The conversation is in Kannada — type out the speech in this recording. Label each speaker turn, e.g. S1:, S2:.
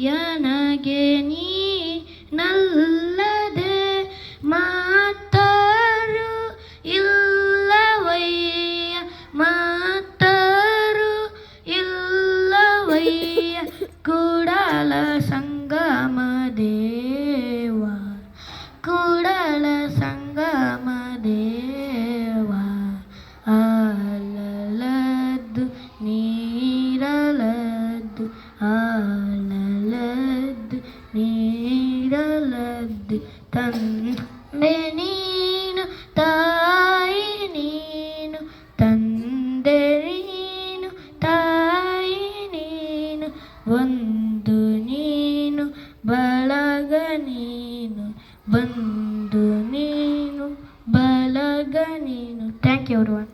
S1: ನನಗೆ ನೀನಲ್ಲದೆ ಮಾತರು ಇಲ್ಲವಯ್ಯ, ಮಾತರು ಇಲ್ಲವಯ್ಯ. ಕೂಡಲ ಸಂಗಮ ದೇವ, ಕೂಡಲ ಸಂಗಮ ದೇವ. ಆಲಲದ್ದು ನೀರಲದ್ದು, ಆಲಲದ್ದು ನೀರಲದ್ದು. ತಂದೆ ನೀನು, ತಾಯಿ ನೀನು, ತಂದೆ ನೀನು, ತಾಯಿ ನೀನು. ಒಂದು ನೀನು ಬಳಗ ನೀನು, ಬಂದು ನೀನು ಬಳಗ ನೀನು. Thank you everyone.